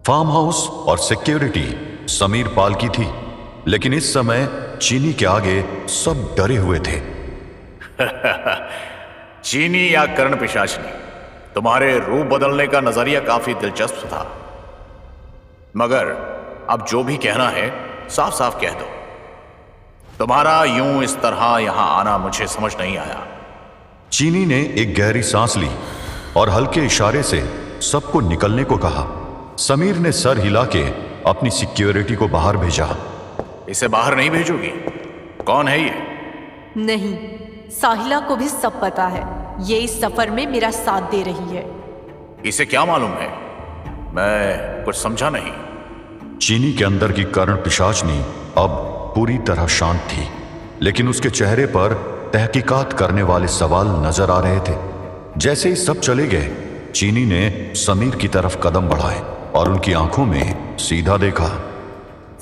Farm house और security Sameer पाल की थी, लेकिन इस समय चीनी के आगे सब डरे हुए थे। चीनी या कर्ण पिशाचनी, तुम्हारे रूप बदलने का नजरिया काफी दिलचस्प था, मगर अब जो भी कहना है साफ साफ कह दो। तुम्हारा यूं इस तरह यहां आना मुझे समझ नहीं आया। चीनी ने एक गहरी सांस ली और हल्के इशारे से सबको निकलने को कहा। समीर ने सर हिला के अपनी सिक्योरिटी को बाहर भेजा। इसे बाहर नहीं भेजोगी? कौन है ये? नहीं, साहिला को भी सब पता है। ये इस सफर में मेरा साथ दे रही है। इसे क्या मालूम है? मैं कुछ समझा नहीं। चीनी के अंदर की कर्ण पिशाचनी अब पूरी तरह शांत थी, लेकिन उसके चेहरे पर तहकीकात करने वाले सवाल नजर आ रहे थे। जैसे ही सब चले गए, चीनी ने समीर की तरफ कदम बढ़ाए और उनकी आंखों में सीधा देखा।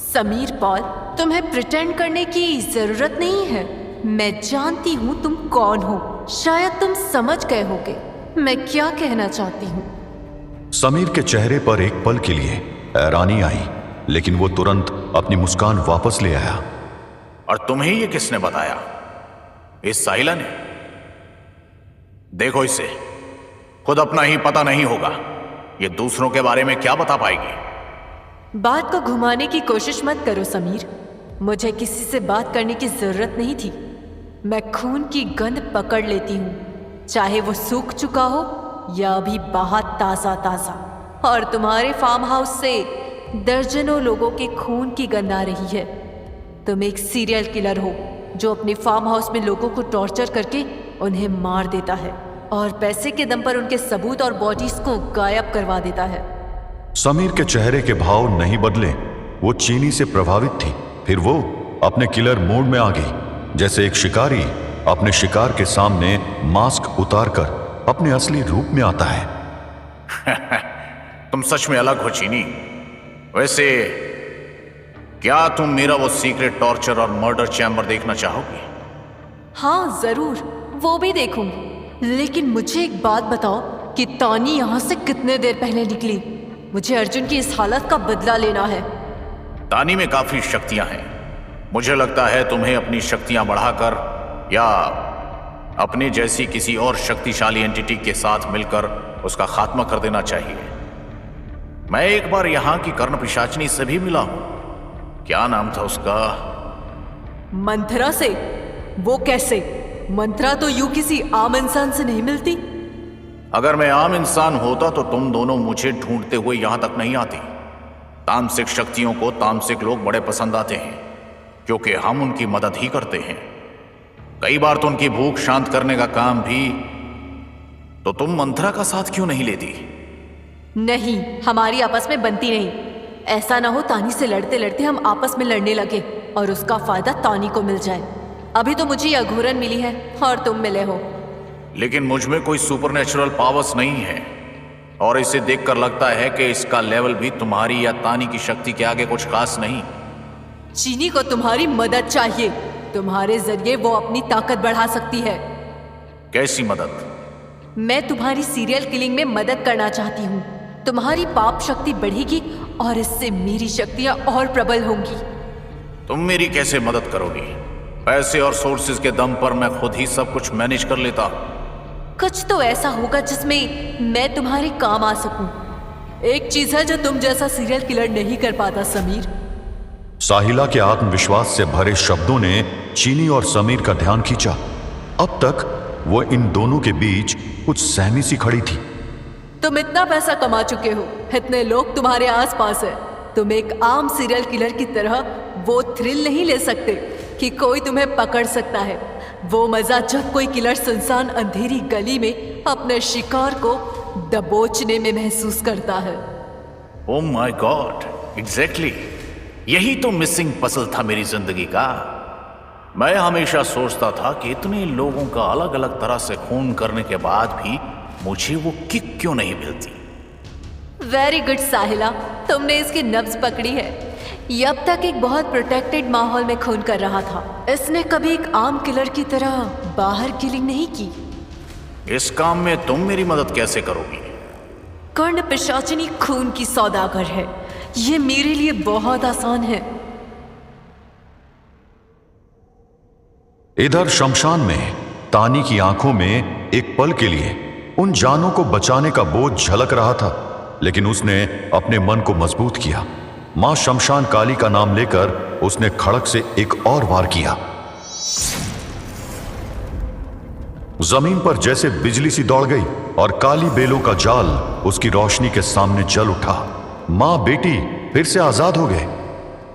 समीर पॉल, तुम्हें प्रिटेंड करने की जरूरत नहीं है। मैं जानती हूँ तुम कौन हो। शायद तुम समझ गए होगे मैं क्या कहना चाहती हूँ। समीर के चेहरे पर एक पल के लिए हैरानी आई, लेकिन वो तुरंत अपनी मुस्कान वापस ले आया। और तुम्हें ये किसने बताया? इस साहिला ने? देखो इसे, खुद अपना ही पता नहीं होगा, ये दूसरों के बारे में क्या बता पाएगी? बात को घुमाने की कोशिश मत करो समीर। मुझे किसी से बात करने की जरूरत नहीं थी। मैं खून की गंध पकड़ लेती हूँ, चाहे वो सूख चुका हो या अभी बाहर ताजा ताजा। और तुम्हारे फार्म हाउस से दर्जनों लोगों के खून की गंध आ रही है। तुम एक सीरियल किलर हो जो अपने फार्म हाउस में लोगों को टॉर्चर करके उन्हें मार देता है और पैसे के दम पर उनके सबूत और बॉडीज को गायब करवा देता है। समीर के चेहरे के भाव नहीं बदले। वो चीनी से प्रभावित थी, फिर वो अपने किलर मोड में आ गई, जैसे एक शिकारी अपने शिकार के सामने मास्क उतारकर अपने असली रूप में आता है। तुम सच में अलग हो चीनी। वैसे क्या तुम मेरा वो सीक्रेट टॉर्चर और मर्डर चैम्बर देखना चाहोगी? हाँ जरूर, वो भी देखूंगी। लेकिन मुझे एक बात बताओ कि तानी यहाँ से कितने देर पहले निकली? मुझे अर्जुन की इस हालत का बदला लेना है। तानी में काफी शक्तियां हैं। मुझे लगता है तुम्हें अपनी शक्तियां बढ़ाकर या अपने जैसी किसी और शक्तिशाली एंटिटी के साथ मिलकर उसका खात्मा कर देना चाहिए। मैं एक बार यहां की कर्ण पिशाचनी से भी मिला हूं। क्या नाम था उसका? मंथरा से? वो कैसे? मंथरा तो यूं किसी आम इंसान से नहीं मिलती। अगर मैं आम इंसान होता तो तुम दोनों मुझे ढूंढते हुए यहां तक नहीं आती। तामसिक शक्तियों को तामसिक लोग बड़े पसंद आते हैं, क्योंकि हम उनकी मदद ही करते हैं। कई बार तो उनकी भूख शांत करने का काम भी। तो तुम मंथरा का साथ क्यों नहीं लेती? नहीं, हमारी आपस में बनती नहीं। ऐसा ना हो तानी से लड़ते लड़ते हम आपस में लड़ने लगे और उसका फायदा तानी को मिल जाए। अभी तो मुझे यह घूरन मिली है और तुम मिले हो। लेकिन मुझ में कोई सुपरनेचुरल पावर्स नहीं है, और इसे देखकर लगता है कि इसका लेवल भी तुम्हारी या तानी की शक्ति के आगे कुछ खास नहीं। चीनी को तुम्हारी मदद चाहिए। तुम्हारे जरिए वो अपनी ताकत बढ़ा सकती है। कैसी मदद? मैं तुम्हारी सीरियल किलिंग में मदद करना चाहती हूँ। तुम्हारी पाप शक्ति बढ़ेगी और इससे मेरी शक्तियां और प्रबल होंगी। तुम मेरी कैसे मदद करोगी? पैसे और सोर्सेज के दम पर मैं खुद ही सब कुछ मैनेज कर लेता हूँ। कुछ तो ऐसा होगा जिसमें मैं तुम्हारे काम आ सकूं। एक चीज है जो तुम जैसा सीरियल किलर नहीं कर पाता समीर। साहिला के आत्मविश्वास से भरे शब्दों ने चीनी और समीर का ध्यान खींचा। अब तक वो इन दोनों के बीच कुछ सहमी सी खड़ी थी। तुम इतना पैसा कमा चुके हो, इतने लोग तुम्हारे आसपास है। तुम एक आम सीरियल किलर की तरह वो थ्रिल नहीं ले सकते कि कोई तुम्हें पकड़ सकता है। वो मजा जब कोई किलर सुनसान अंधेरी गली में अपने शिकार को दबोचने में महसूस करता है। ओह माय गॉड, एग्जैक्टली यही तो मिसिंग पजल था मेरी जिंदगी का। मैं हमेशा सोचता था कि इतने लोगों का अलग अलग तरह से खून करने के बाद भी मुझे वो किक क्यों नहीं मिलती। वेरी गुड साहिला, तुमने इसकी नब्ज पकड़ी है। ये अब तक एक बहुत प्रोटेक्टेड माहौल में खून कर रहा था। इसने कभी एक आम किलर की तरह बाहर किलिंग नहीं की। इस काम में तुम मेरी मदद कैसे करोगी? कर्ण पिशाचिनी खून की सौदागर है। ये मेरे लिए बहुत आसान है। इधर शमशान में तानी की आंखों में एक पल के लिए उन जानों को बचाने का बोझ झलक रहा था, लेकिन उसने अपने मन को मजबूत किया। मां शमशान काली का नाम लेकर उसने खड़क से एक और वार किया। जमीन पर जैसे बिजली सी दौड़ गई और काली बेलों का जाल उसकी रोशनी के सामने जल उठा। मां बेटी फिर से आजाद हो गए।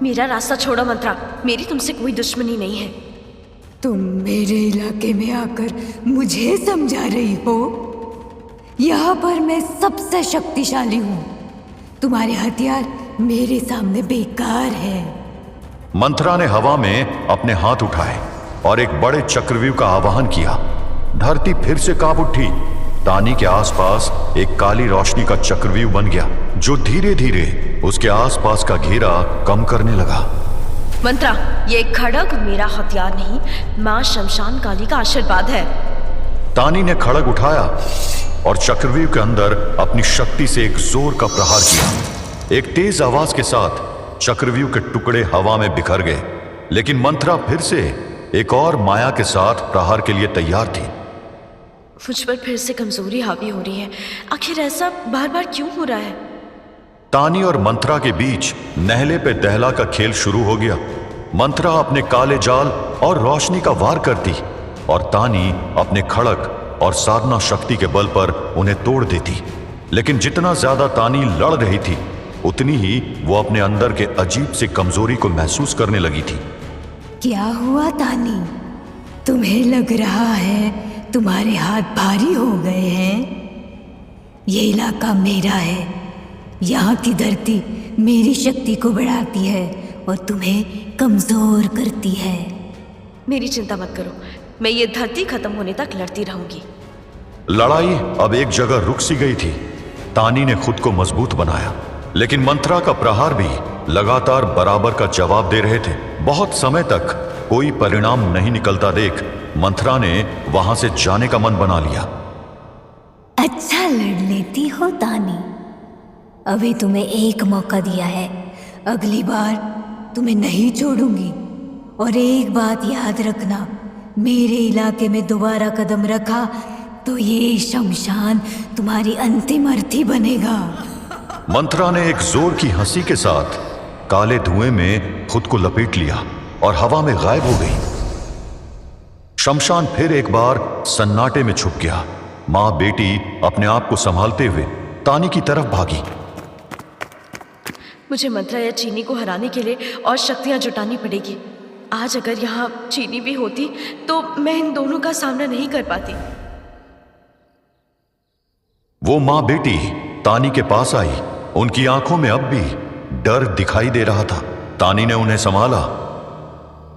मेरा रास्ता छोड़ो मंत्रा, मेरी तुमसे कोई दुश्मनी नहीं है। तुम मेरे इलाके में आकर मुझे समझा रही हो? यहाँ पर मैं सबसे शक्तिशाली हूँ। तुम्हारे हथियार मेरे सामने बेकार है। मंत्रा ने हवा में अपने हाथ उठाए और एक बड़े चक्रव्यूह का आवाहन किया। धरती फिर से कांप उठी। तानी के आसपास एक काली रोशनी का चक्रव्यूह बन गया, जो धीरे धीरे उसके आसपास का घेरा कम करने लगा। मंत्रा, ये खड़ग मेरा हथियार नहीं, मां शमशान काली का आशीर्वाद है। तानी ने खड़ग उठाया और चक्रव्यूह के अंदर अपनी शक्ति से एक जोर का प्रहार किया। एक तेज आवाज के साथ चक्रव्यूह के टुकड़े हवा में बिखर गए, लेकिन मंत्रा फिर से एक और माया के साथ प्रहार के लिए तैयार थी। मुझ पर फिर से कमजोरी हावी हो रही है। आखिर ऐसा बार बार क्यों हो रहा है? तानी और मंत्रा के बीच नहले पे दहला का खेल शुरू हो गया। मंत्रा अपने काले जाल और रोशनी का वार करती और तानी अपने खड़क और साधना शक्ति के बल पर उन्हें तोड़ देती। लेकिन जितना ज्यादा तानी लड़ रही थी, उतनी ही वो अपने अंदर के अजीब से कमजोरी को महसूस करने लगी थी। क्या हुआ तानी? तुम्हें लग रहा है तुम्हारे हाथ भारी हो गए हैं? ये इलाका मेरा है। यहाँ की धरती मेरी शक्ति को बढ़ाती है और तुम्हें कमजोर करती है। मेरी चिंता मत करो, मैं ये धरती खत्म होने तक लड़ती रहूंगी। लड़ाई अब एक जगह रुक सी गई थी। तानी ने खुद को मजबूत बनाया, लेकिन मंत्रा का प्रहार भी लगातार बराबर का जवाब दे रहे थे। बहुत समय तक कोई परिणाम नहीं निकलता देख मंत्रा ने वहां से जाने का मन बना लिया। अच्छा लड़ लेती हो तानी। अभी तुम्हें एक मौका दिया है, अगली बार तुम्हें नहीं छोड़ूंगी। और एक बात याद रखना, मेरे इलाके में दोबारा कदम रखा तो ये शमशान तुम्हारी अंतिम अर्थी बनेगा। मंत्रा ने एक जोर की हंसी के साथ काले धुएं में खुद को लपेट लिया और हवा में गायब हो गई। शमशान फिर एक बार सन्नाटे में छुप गया। मां बेटी अपने आप को संभालते हुए तानी की तरफ भागी। मुझे मंत्रा या चीनी को हराने के लिए और शक्तियां जुटानी पड़ेगी। आज अगर यहाँ चीनी भी होती तो मैं इन दोनों का सामना नहीं कर पाती। वो मां बेटी तानी के पास आई। उनकी आंखों में अब भी डर दिखाई दे रहा था। तानी ने उन्हें संभाला।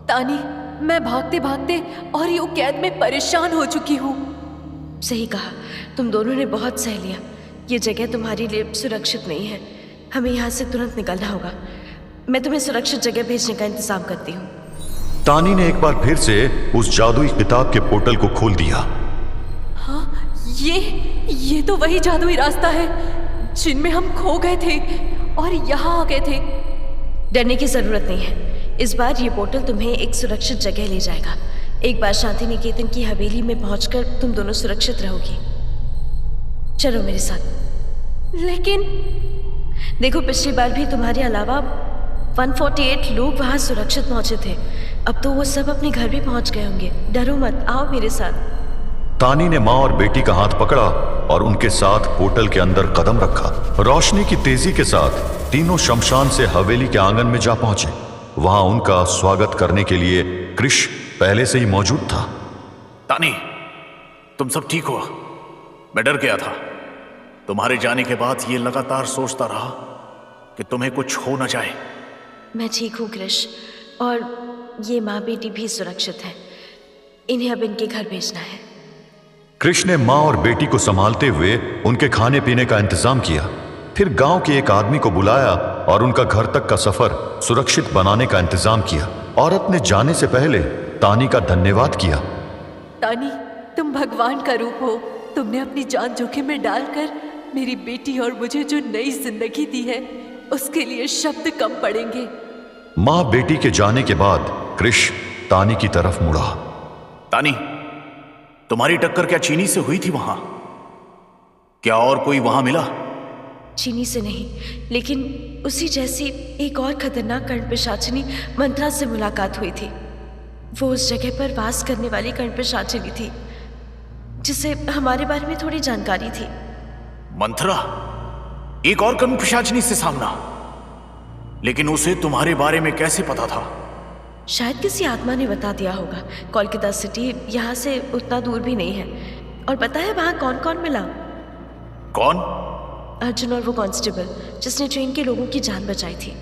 तानी, मैं भागते भागते और यूं कैद में परेशान हो चुकी हूँ। सही कहा, तुम दोनों ने बहुत सह लिया। ये जगह तुम्हारे लिए सुरक्षित नहीं है। हमें यहाँ से तुरंत निकलना होगा। मैं तुम्हें सुरक्षित जगह भेजने का इंतजाम करती हूँ। तानी ने एक बार फिर से उस जादुई किताब के पोर्टल को खोल दिया। हाँ, ये तो वही जादुई रास्ता है जिनमें हम खो गए थे और यहाँ आ गए थे। डरने की जरूरत नहीं है। इस बार ये पोर्टल तुम्हें एक सुरक्षित जगह ले जाएगा। एक बार शांति निकेतन की हवेली में पहुंचकर तुम दोनों सुरक्षित रहोगी। चलो मेरे साथ। लेकिन देखो, पिछली बार भी तुम्हारे अलावा 148 लोग वहां सुरक्षित पहुंचे थे। अब तो वो सब अपने घर भी पहुंच गए होंगे। डरो मत, आओ मेरे साथ। तानी ने मां और बेटी का हाथ पकड़ा और उनके साथ पोर्टल के अंदर कदम रखा। रोशनी की तेजी के साथ तीनों शमशान से हवेली के आंगन में जा पहुंचे। वहां उनका स्वागत करने के लिए कृष पहले से ही मौजूद था। तानी, तुम सब ठीक हो? मैं डर गया था। तुम्हारे जाने के बाद ये लगातार सोचता रहा कि तुम्हें कुछ हो न जाए। मैं ठीक हूँ कृष, और ये माँ बेटी भी सुरक्षित है। इन्हें अब इनके घर भेजना है। कृष ने मां और बेटी को संभालते हुए उनके खाने पीने का इंतजाम किया। फिर गांव के एक आदमी को बुलाया और उनका घर तक का सफर सुरक्षित बनाने का इंतजाम किया। औरत ने जाने से पहले तानी का धन्यवाद किया। तानी, तुम भगवान का रूप हो। तुमने अपनी जान जोखिम में डालकर मेरी बेटी और मुझे जो नई जिंदगी दी है उसके लिए शब्द कम पड़ेंगे। मां बेटी के जाने के बाद कृष तानी की तरफ मुड़ा। तानी, तुम्हारी टक्कर क्या चीनी से हुई थी वहां? क्या और कोई वहां मिला? चीनी से नहीं, लेकिन उसी जैसी एक और खतरनाक कर्णपिशाचिनी मंत्रा से मुलाकात हुई थी। वो उस जगह पर वास करने वाली कर्णपिशाचिनी थी जिसे हमारे बारे में थोड़ी जानकारी थी। मंत्रा? एक और कर्णपिशाचिनी से सामना? लेकिन उसे तुम्हारे बारे में कैसे पता था? शायद किसी आत्मा ने बता दिया होगा। कोलकाता सिटी यहाँ से उतना दूर भी नहीं है। और पता है वहाँ कौन कौन मिला? कौन? अर्जुन और वो कांस्टेबल जिसने ट्रेन के लोगों की जान बचाई थी।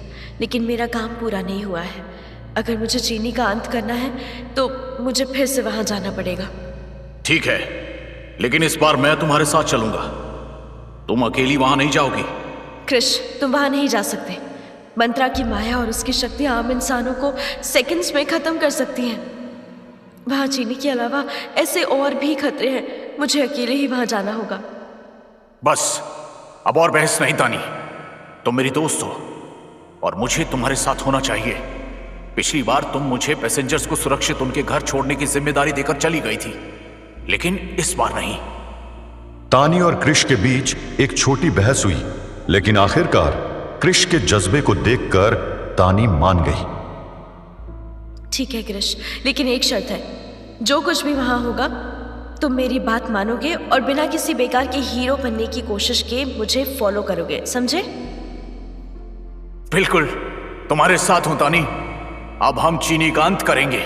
लेकिन मेरा काम पूरा नहीं हुआ है। अगर मुझे चीनी का अंत करना है तो मुझे फिर से वहां जाना पड़ेगा। ठीक है, लेकिन इस बार मैं तुम्हारे साथ चलूंगा। तुम अकेली वहां नहीं जाओगी। कृष, तुम वहां नहीं जा सकते। मंत्रा की माया और उसकी शक्ति आम इंसानों को सेकंड्स में खत्म कर सकती हैं। वहां चीनी के अलावा ऐसे और भी खतरे हैं। मुझे अकेले ही वहां जाना होगा। बस, अब और बहस नहीं तानी। तुम मेरी दोस्त हो और मुझे तुम्हारे साथ होना चाहिए। पिछली बार तुम मुझे पैसेंजर्स को सुरक्षित उनके घर छोड़ने की जिम्मेदारी देकर चली गई थी, लेकिन इस बार नहीं। तानी और कृष के बीच एक छोटी बहस हुई, लेकिन आखिरकार कृष के जज्बे को देखकर तानी मान गई। ठीक है कृष, लेकिन एक शर्त है। जो कुछ भी वहां होगा तुम मेरी बात मानोगे और बिना किसी बेकार के हीरो बनने की कोशिश के मुझे फॉलो करोगे, समझे? बिल्कुल, तुम्हारे साथ हूं तानी। अब हम चीनी का अंत करेंगे।